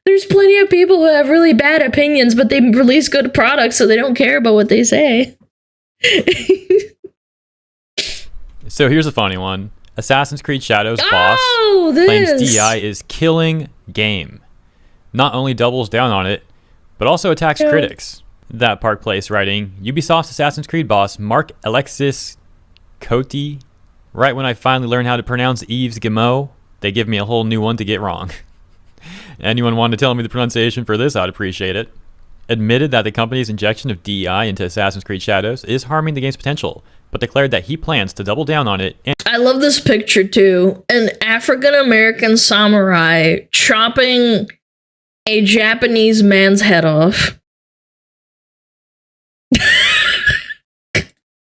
There's plenty of people who have really bad opinions, but they release good products, so they don't care about what they say. So here's a funny one. Assassin's Creed Shadows boss claims DEI is killing game. Not only doubles down on it, but also attacks critics. That Park Place writing, Ubisoft's Assassin's Creed boss, Mark Alexis Coty. Right when I finally learned how to pronounce Yves Guillemot, they give me a whole new one to get wrong. Anyone want to tell me the pronunciation for this? I'd appreciate it. Admitted that the company's injection of DEI into Assassin's Creed Shadows is harming the game's potential, but declared that he plans to double down on it. I love this picture too. An African-American samurai chopping a Japanese man's head off.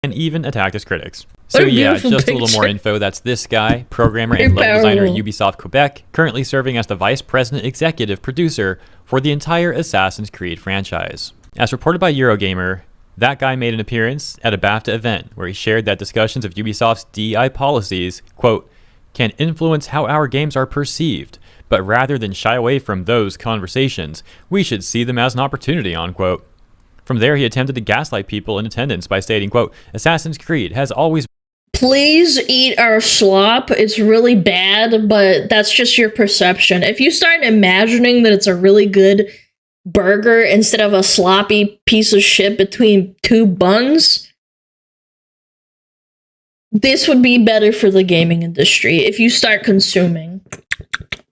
And even attacked his critics. So yeah, just a little more info. That's this guy, programmer and level designer at Ubisoft Quebec, currently serving as the vice president executive producer for the entire Assassin's Creed franchise. As reported by Eurogamer, that guy made an appearance at a BAFTA event where he shared that discussions of Ubisoft's DEI policies, quote, can influence how our games are perceived, but rather than shy away from those conversations, we should see them as an opportunity, unquote. From there, he attempted to gaslight people in attendance by stating, quote, Assassin's Creed has always... Please eat our slop. It's really bad, but that's just your perception. If you start imagining that it's a really good burger instead of a sloppy piece of shit between two buns, this would be better for the gaming industry if you start consuming.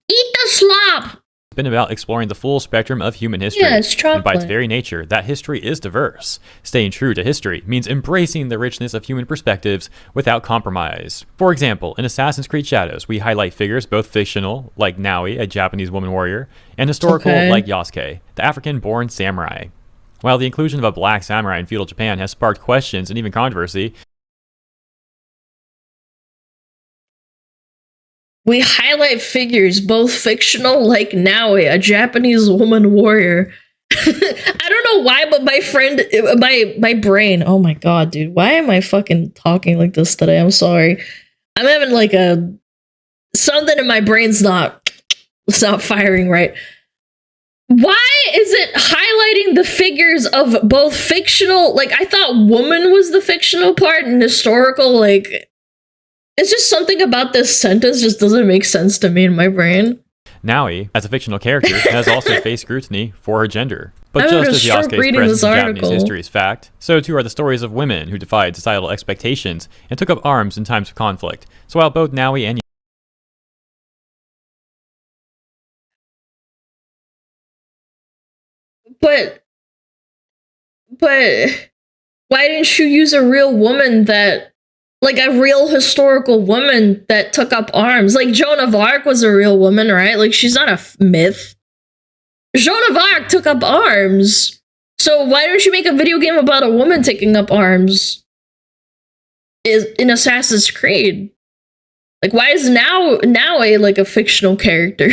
Eat the slop! Been about exploring the full spectrum of human history. Yeah, it's chocolate. And by its very nature, that history is diverse. Staying true to history means embracing the richness of human perspectives without compromise. For example, in Assassin's Creed Shadows, we highlight figures both fictional, like Naui, a Japanese woman warrior, and historical, like Yasuke, the African-born samurai. While the inclusion of a black samurai in feudal Japan has sparked questions and even controversy, we highlight figures, both fictional, like Naui, a Japanese woman warrior. I don't know why, but my brain, oh my god, dude, why am I fucking talking like this today? I'm sorry. I'm having like something in my brain's it's not firing right. Why is it highlighting the figures of both fictional, like I thought woman was the fictional part and historical, like... It's just something about this sentence just doesn't make sense to me in my brain. Naui, as a fictional character, has also faced scrutiny for her gender. But just as Yasuke's presence in Japanese history is fact, so too are the stories of women who defied societal expectations and took up arms in times of conflict. So while both Naui and... But why didn't you use a real woman that... Like a real historical woman that took up arms. Like Joan of Arc was a real woman, right? Like she's not a myth. Joan of Arc took up arms. So why don't you make a video game about a woman taking up arms in Assassin's Creed? Like why is now a fictional character?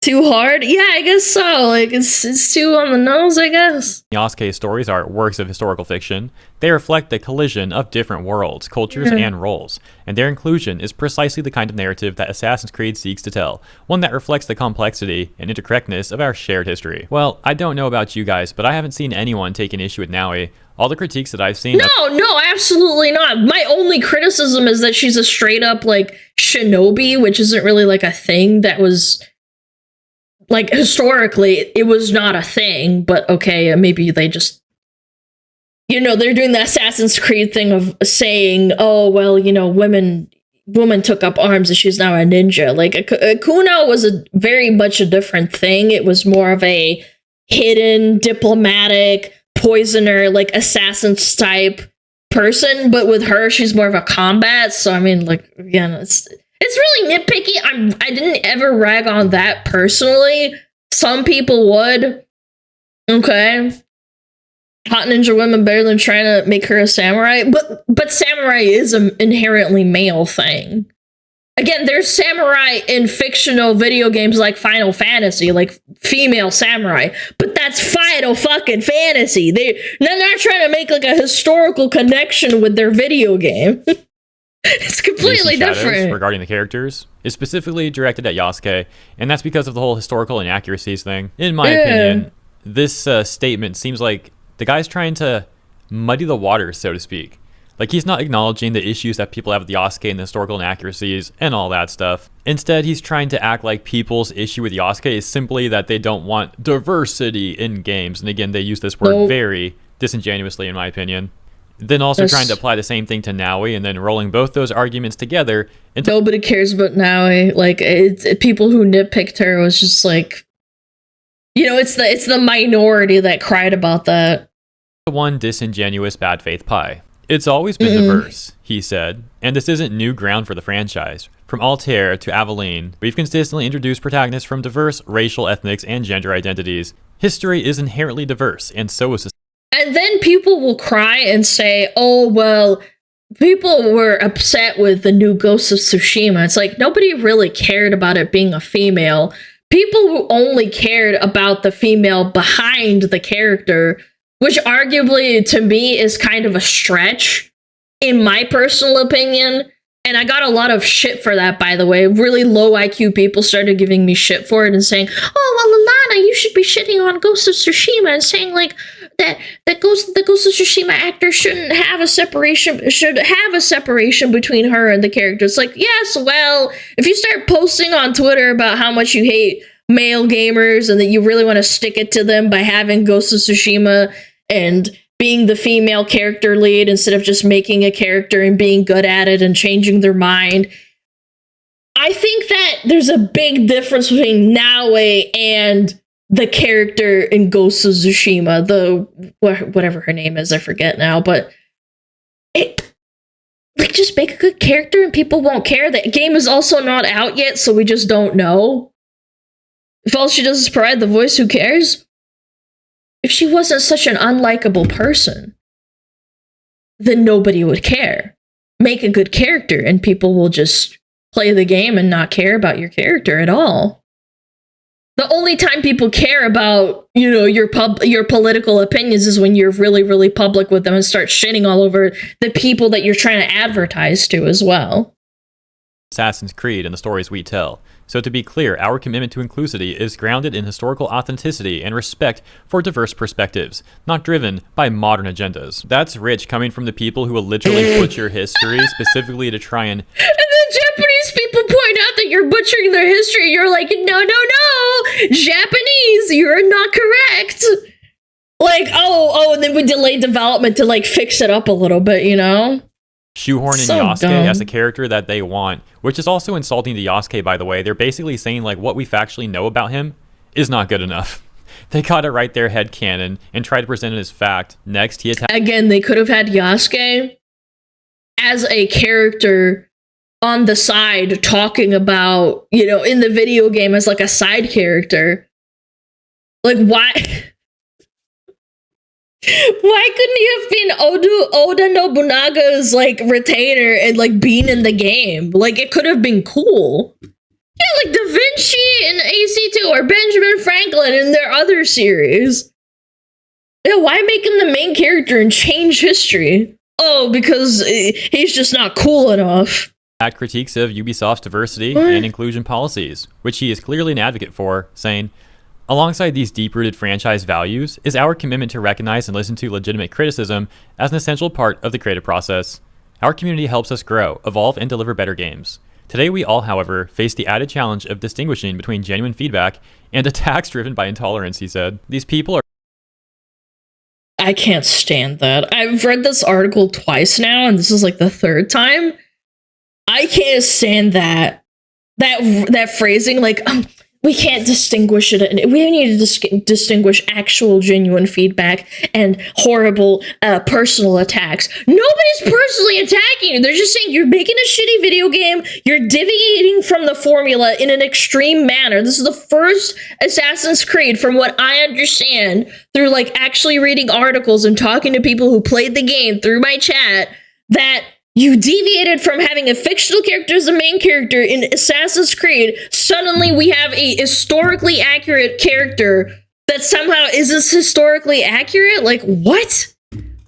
Too hard? Yeah, I guess so. Like, it's too on the nose, I guess. Yasuke's stories are works of historical fiction. They reflect the collision of different worlds, cultures, and roles, and their inclusion is precisely the kind of narrative that Assassin's Creed seeks to tell, one that reflects the complexity and interconnectedness of our shared history. Well, I don't know about you guys, but I haven't seen anyone take an issue with Naui. All the critiques that I've seen... No, absolutely not. My only criticism is that she's a straight-up, like, shinobi, which isn't really, like, a thing that was... Like, historically, it was not a thing, but okay, maybe they just... You know, they're doing the Assassin's Creed thing of saying, oh, well, you know, woman took up arms and she's now a ninja. Like, a Kuno was very much a different thing. It was more of a hidden, diplomatic, poisoner, like, assassin's type person, but with her, she's more of a combat, so, I mean, like, again, it's really nitpicky. I didn't ever rag on that personally. Some people would. Okay. Hot ninja women better than trying to make her a samurai. But samurai is an inherently male thing. Again, there's samurai in fictional video games like Final Fantasy, like female samurai, but that's Final fucking Fantasy. They're not trying to make like a historical connection with their video game. It's completely different. Regarding the characters is specifically directed at Yasuke, and that's because of the whole historical inaccuracies thing. In my opinion, this statement seems like the guy's trying to muddy the waters, so to speak. Like, he's not acknowledging the issues that people have with Yasuke and the historical inaccuracies and all that stuff. Instead, he's trying to act like people's issue with Yasuke is simply that they don't want diversity in games. And again, they use this word very disingenuously, in my opinion. Then also trying to apply the same thing to Naui, and then rolling both those arguments together. Nobody cares about Naui. Like, people who nitpicked her was just like, you know, it's the minority that cried about that. One disingenuous bad faith pie. It's always been diverse, he said, and this isn't new ground for the franchise. From Altair to Aveline, we've consistently introduced protagonists from diverse racial, ethnics, and gender identities. History is inherently diverse, and so is society. And then people will cry and say, oh, well, people were upset with the new Ghost of Tsushima. It's like, nobody really cared about it being a female. People who only cared about the female behind the character, which arguably to me is kind of a stretch, in my personal opinion. And I got a lot of shit for that, by the way. Really low IQ people started giving me shit for it and saying, oh, well, Alana, you should be shitting on Ghost of Tsushima and saying, like, that the Ghost of Tsushima actor should have a separation between her and the characters. Like, yes, well, if you start posting on Twitter about how much you hate male gamers and that you really want to stick it to them by having Ghost of Tsushima and being the female character lead instead of just making a character and being good at it and changing their mind. I think that there's a big difference between Naui and the character in Ghost of Tsushima, whatever her name is, I forget now, but just make a good character and people won't care. The game is also not out yet, so we just don't know. If all she does is provide the voice, who cares? If she wasn't such an unlikable person, then nobody would care. Make a good character and people will just play the game and not care about your character at all. The only time people care about, you know, your political opinions is when you're really, really public with them and start shitting all over the people that you're trying to advertise to as well. Assassin's Creed and the stories we tell. So to be clear, our commitment to inclusivity is grounded in historical authenticity and respect for diverse perspectives, not driven by modern agendas. That's rich coming from the people who will literally butcher history specifically to try and... And then Japanese people point out that you're butchering their history. You're like, no, Japanese, you're not correct. Like, and then we delay development to like fix it up a little bit, you know? Shoehorning Yasuke as a character that they want, which is also insulting to Yasuke, by the way. They're basically saying, like, what we factually know about him is not good enough. They got it right there headcanon and tried to present it as fact. Next, he attacked... Again, they could have had Yasuke as a character on the side talking about, you know, in the video game as, like, a side character. Like, why... Why couldn't he have been Oda Nobunaga's, like, retainer and, like, being in the game? Like, it could have been cool. Yeah, like Da Vinci in AC2 or Benjamin Franklin in their other series. Yeah, why make him the main character and change history? Oh, because he's just not cool enough. At critiques of Ubisoft's diversity and inclusion policies, which he is clearly an advocate for, saying... Alongside these deep-rooted franchise values is our commitment to recognize and listen to legitimate criticism as an essential part of the creative process. Our community helps us grow, evolve, and deliver better games. Today we all, however, face the added challenge of distinguishing between genuine feedback and attacks driven by intolerance, he said. These people are... I can't stand that. I've read this article twice now, and this is like the third time. I can't stand that phrasing, like... we can't distinguish it. We need to distinguish actual, genuine feedback and horrible personal attacks. Nobody's personally attacking you. They're just saying you're making a shitty video game. You're deviating from the formula in an extreme manner. This is the first Assassin's Creed, from what I understand, through like actually reading articles and talking to people who played the game through my chat, that You deviated from having a fictional character as the main character in Assassin's Creed. Suddenly we have a historically accurate character that somehow isn't historically accurate? Like, what?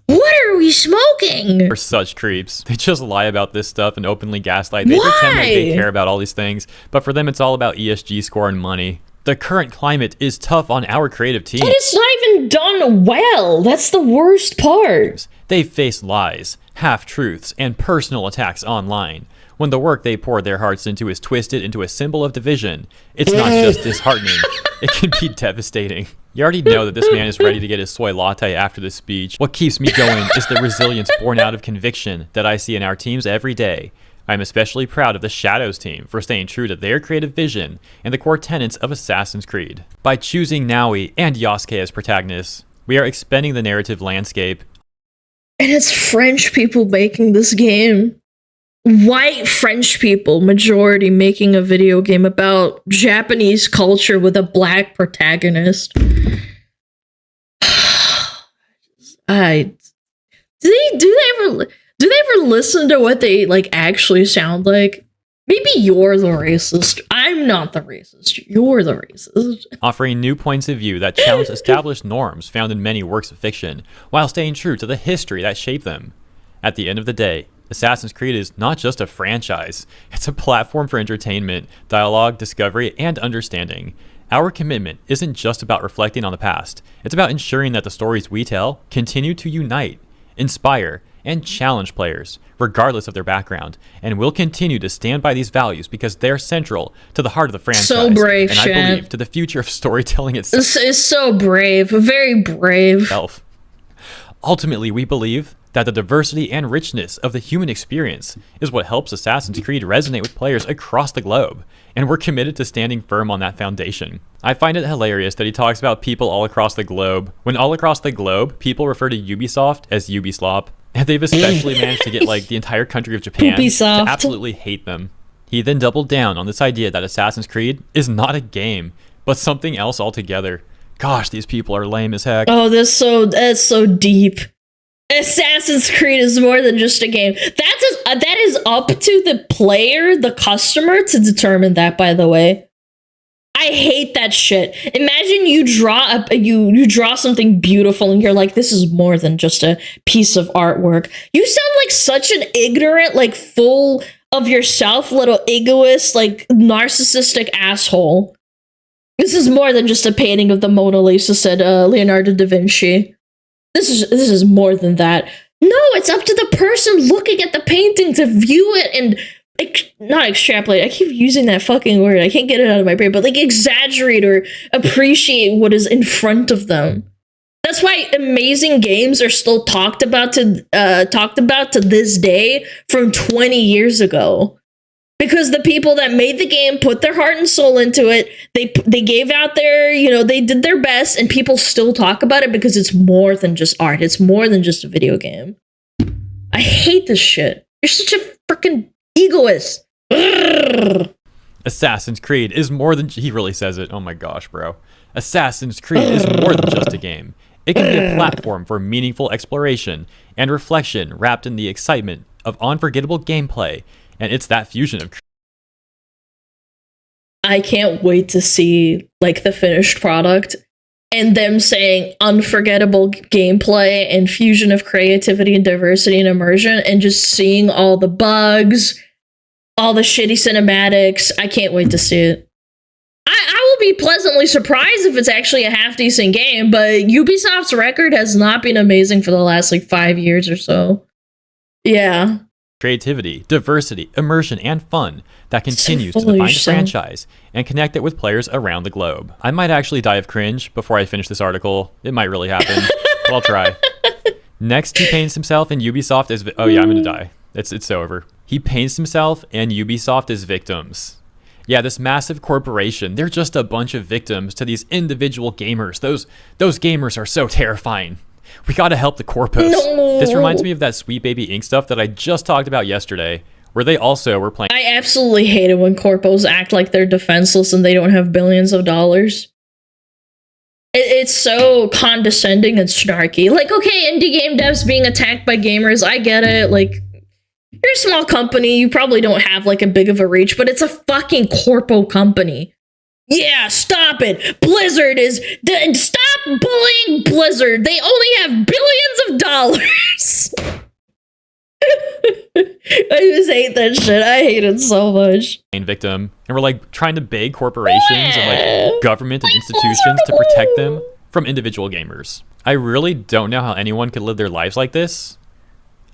What are we smoking? They're such creeps. They just lie about this stuff and openly gaslight. They pretend like they care about all these things, but for them it's all about ESG score and money. The current climate is tough on our creative team. And it's not even done well. That's the worst part. They face lies, half-truths, and personal attacks online. When the work they pour their hearts into is twisted into a symbol of division, it's not just disheartening, it can be devastating. You already know that this man is ready to get his soy latte after this speech. What keeps me going is the resilience born out of conviction that I see in our teams every day. I'm especially proud of the Shadows team for staying true to their creative vision and the core tenets of Assassin's Creed. By choosing Naui and Yasuke as protagonists, we are expanding the narrative landscape. And it's French people making this game. White French people, majority, making a video game about Japanese culture with a black protagonist. Do they ever listen to what they like actually sound like? Maybe you're the racist. I'm not the racist. You're the racist. Offering new points of view that challenge established norms found in many works of fiction, while staying true to the history that shaped them. At the end of the day, Assassin's Creed is not just a franchise, it's a platform for entertainment, dialogue, discovery, and understanding. Our commitment isn't just about reflecting on the past, it's about ensuring that the stories we tell continue to unite, inspire, and challenge players, regardless of their background, and we'll continue to stand by these values because they're central to the heart of the franchise. So brave, and I believe to the future of storytelling itself. This is so brave, very brave. Ultimately, we believe that the diversity and richness of the human experience is what helps Assassin's Creed resonate with players across the globe, and we're committed to standing firm on that foundation. I find it hilarious that he talks about people all across the globe, when all across the globe, people refer to Ubisoft as Ubislop, and they've especially managed to get like the entire country of Japan Ubisoft to absolutely hate them. He then doubled down on this idea that Assassin's Creed is not a game, but something else altogether. Gosh, these people are lame as heck. Oh, that's so deep. Assassin's Creed is more than just a game. That is up to the player, the customer, to determine that, by the way. I hate that shit. Imagine you draw something beautiful and you're like, this is more than just a piece of artwork. You sound like such an ignorant, like full of yourself, little egoist, like narcissistic asshole. This is more than just a painting of the Mona Lisa, said Leonardo da Vinci. This is more than that. No, it's up to the person looking at the painting to view it and not extrapolate. I keep using that fucking word. I can't get it out of my brain, but like exaggerate or appreciate what is in front of them. That's why amazing games are still talked about to this day from 20 years ago. Because the people that made the game put their heart and soul into it. They gave out their, they did their best, and people still talk about it because it's more than just art. It's more than just a video game. I hate this shit. You're such a freaking egoist. Urgh. Assassin's Creed is more than... He really says it. Oh my gosh, bro. Assassin's Creed is more than just a game. It can be a platform for meaningful exploration and reflection wrapped in the excitement of unforgettable gameplay. And it's that fusion of... I can't wait to see like the finished product and them saying unforgettable gameplay and fusion of creativity and diversity and immersion, and just seeing all the bugs, all the shitty cinematics. I can't wait to see it. I will be pleasantly surprised if it's actually a half decent game, but Ubisoft's record has not been amazing for the last like 5 years or so. Yeah. Creativity, diversity, immersion, and fun that continues to define the franchise and connect it with players around the globe. I might actually die of cringe before I finish this article. It might really happen, but I'll try. Next, he paints himself and Ubisoft as... Oh yeah, I'm gonna die. It's over. He paints himself and Ubisoft as victims. Yeah, this massive corporation, they're just a bunch of victims to these individual gamers. Those gamers are so terrifying. We gotta help the corpos. No. This reminds me of that Sweet Baby Ink stuff that I just talked about yesterday, where they also were playing... I absolutely hate it when corpos act like they're defenseless and they don't have billions of dollars. It's so condescending and snarky. Like, okay, indie game devs being attacked by gamers, I get it. Like, You're a small company, you probably don't have like a big of a reach, but it's a fucking corpo company. Yeah, stop it. Blizzard is... Stop bullying Blizzard. They only have billions of dollars. I just hate that shit. I hate it so much. Victim, and we're like trying to beg corporations and like government and institutions to protect them from individual gamers. I really don't know how anyone could live their lives like this.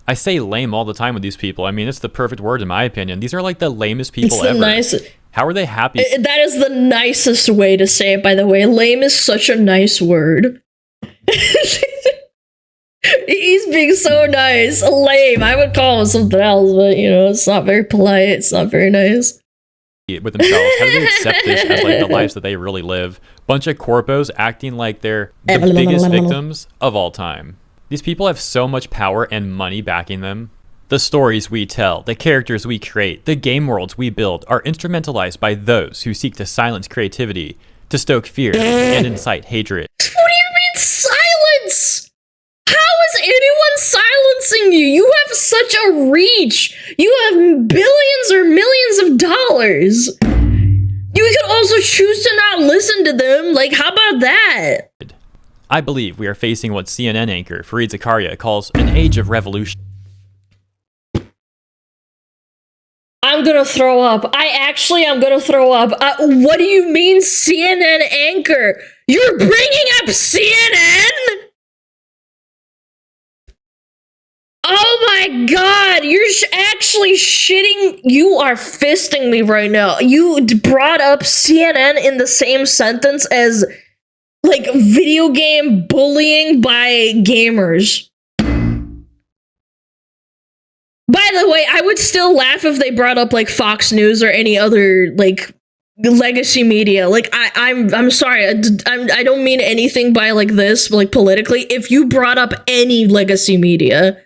I say lame all the time with these people. I mean, it's the perfect word in my opinion. These are like the lamest people ever. How are they happy? That is the nicest way to say it, by the way. Lame is such a nice word. He's being so nice. Lame. I would call him something else, but you know, it's not very polite. It's not very nice. With themselves, how do they accept this as like the lives that they really live? Bunch of corpos acting like they're the biggest victims of all time. These people have so much power and money backing them. The stories we tell, the characters we create, the game worlds we build are instrumentalized by those who seek to silence creativity, to stoke fear, and incite hatred. What do you mean silence? How is anyone silencing you? You have such a reach. You have billions or millions of dollars. You could also choose to not listen to them. Like, how about that? I believe we are facing what CNN anchor Fareed Zakaria calls an age of revolution. I'm gonna throw up. I'm gonna throw up. What do you mean, CNN anchor? You're bringing up CNN? Oh my god, you're actually shitting. You are fisting me right now. You brought up CNN in the same sentence as, like, video game bullying by gamers. By the way, I would still laugh if they brought up like Fox News or any other like legacy media. Like I'm sorry, I don't mean anything by like this, like politically. If you brought up any legacy media,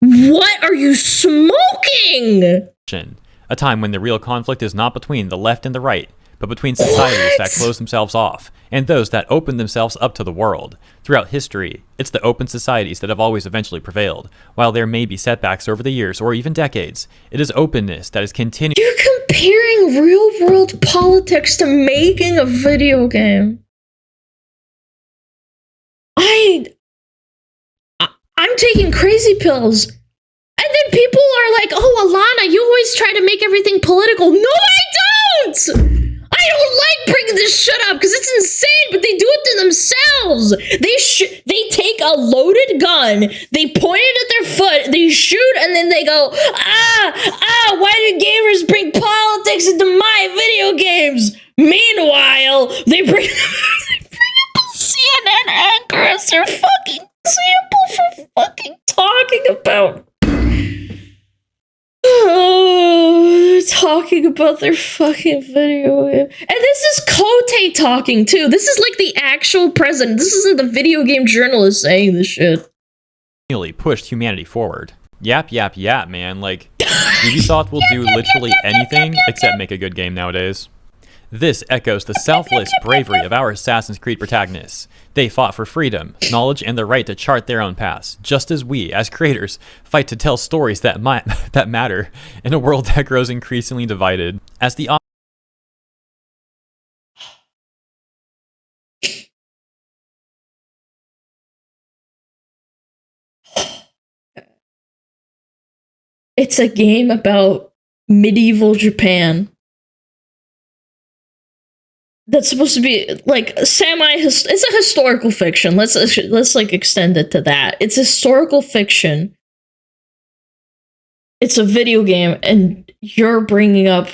what are you smoking? A time when the real conflict is not between the left and the right, but between societies that close themselves off and those that open themselves up to the world. Throughout history, it's the open societies that have always eventually prevailed. While there may be setbacks over the years or even decades, it is openness that is continuing. You're comparing real-world politics to making a video game. I'm taking crazy pills. And then people are like, oh, Alana, you always try to make everything political. No, I don't! I don't like bringing this shit up because it's insane, but they do it to themselves. They take a loaded gun, they point it at their foot, they shoot, and then they go, why do gamers bring politics into my video games? Meanwhile, they bring up CNN anchor as their fucking example for fucking talking about. Oh, talking about their fucking video game. And this is Kote talking too. This is like the actual president. This isn't the video game journalist saying this shit. Pushed humanity forward. Yap, man. Like, Ubisoft will do literally anything except make a good game nowadays. This echoes the selfless bravery of our Assassin's Creed protagonists. They fought for freedom, knowledge, and the right to chart their own paths, just as we, as creators, fight to tell stories that matter in a world that grows increasingly divided. As the It's a game about medieval Japan. That's supposed to be like it's a historical fiction. Let's like extend it to that. It's historical fiction. It's a video game, and you're bringing up,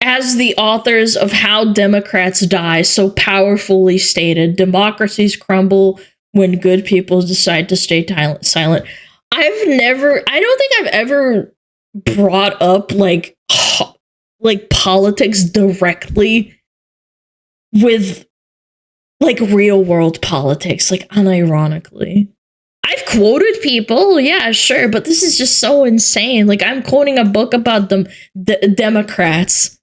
as the authors of How Democrats Die so powerfully stated, democracies crumble when good people decide to stay silent. I don't think I've ever brought up like politics directly with like real world politics, like unironically. I've quoted people, yeah, sure, but this is just so insane. Like, I'm quoting a book about the Democrats.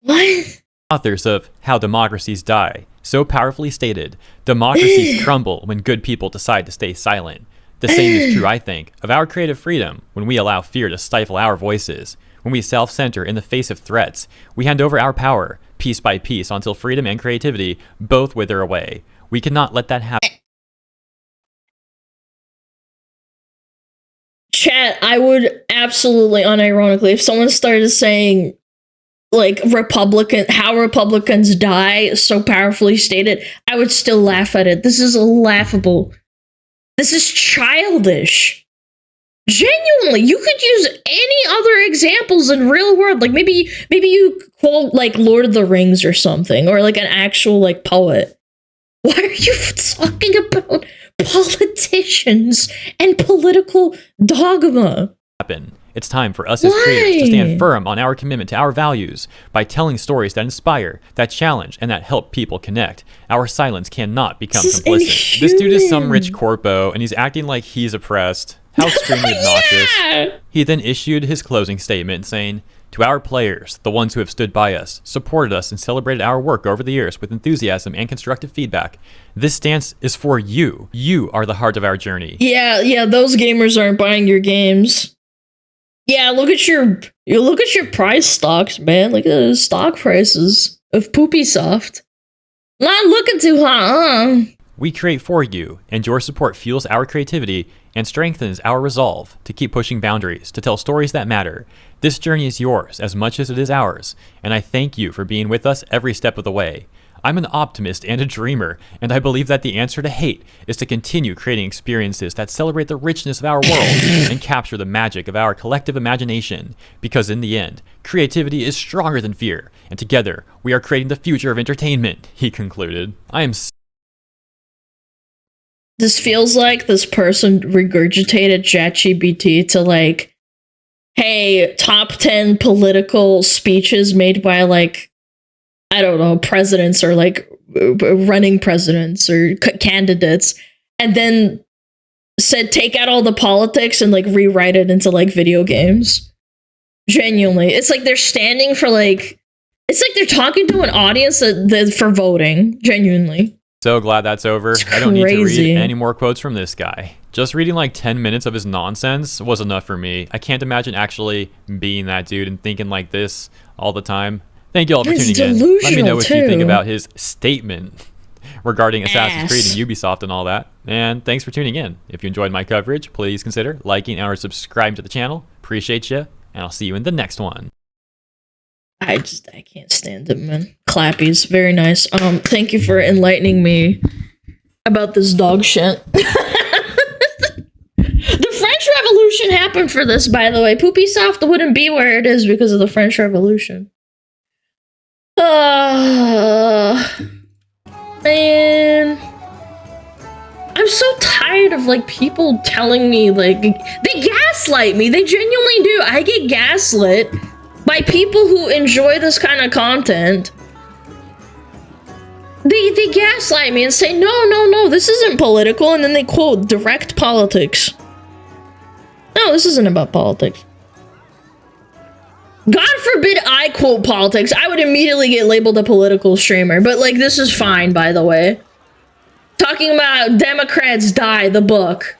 What? Authors of How Democracies Die so powerfully stated, democracies crumble when good people decide to stay silent. The same is true, I think, of our creative freedom when we allow fear to stifle our voices. When we self-center in the face of threats, we hand over our power, piece by piece, until freedom and creativity both wither away. We cannot let that happen. Chat, I would absolutely, unironically, if someone started saying, like, how Republicans die, so powerfully stated, I would still laugh at it. This is laughable. This is childish. Genuinely, you could use any other examples in real world. Like, maybe you quote, like, Lord of the Rings or something, or, like, an actual, like, poet. Why are you talking about politicians and political dogma? It's time for us as creators to stand firm on our commitment to our values by telling stories that inspire, that challenge, and that help people connect. Our silence cannot become complicit. This dude is some rich corpo, and he's acting like he's oppressed. How extremely obnoxious. Yeah! He then issued his closing statement saying, "To our players, the ones who have stood by us, supported us, and celebrated our work over the years with enthusiasm and constructive feedback, this stance is for you. You are the heart of our journey." Yeah, those gamers aren't buying your games. Yeah, look at your price stocks, man. Look at the stock prices of Ubisoft. Not looking too hot, huh? We create for you, and your support fuels our creativity and strengthens our resolve to keep pushing boundaries, to tell stories that matter. This journey is yours as much as it is ours, and I thank you for being with us every step of the way. I'm an optimist and a dreamer, and I believe that the answer to hate is to continue creating experiences that celebrate the richness of our world and capture the magic of our collective imagination. Because in the end, creativity is stronger than fear, and together we are creating the future of entertainment, he concluded. This feels like this person regurgitated ChatGPT to, like, hey, top 10 political speeches made by, like, I don't know, presidents or, like, running presidents or candidates, and then said take out all the politics and, like, rewrite it into, like, video games. Genuinely. It's like they're standing for, like, it's like they're talking to an audience for voting. Genuinely. So glad that's over. I don't need to read any more quotes from this guy. Just reading like 10 minutes of his nonsense was enough for me. I can't imagine actually being that dude and thinking like this all the time. Thank you all for tuning in. Let me know what you think about his statement regarding Assassin's Creed and Ubisoft and all that. And thanks for tuning in. If you enjoyed my coverage, please consider liking or subscribing to the channel. Appreciate you, and I'll see you in the next one. I can't stand it, man. Clappies, very nice. Thank you for enlightening me about this dog shit. The French Revolution happened for this, by the way. Ubisoft wouldn't be where it is because of the French Revolution. Man. I'm so tired of, like, people telling me, like, they gaslight me. They genuinely do. I get gaslit by people who enjoy this kind of content. They gaslight me and say, no, this isn't political, and then they quote direct politics. No, this isn't about politics. God forbid I quote politics. I would immediately get labeled a political streamer, but, like, this is fine, by the way. Talking about Democrats Die, the book.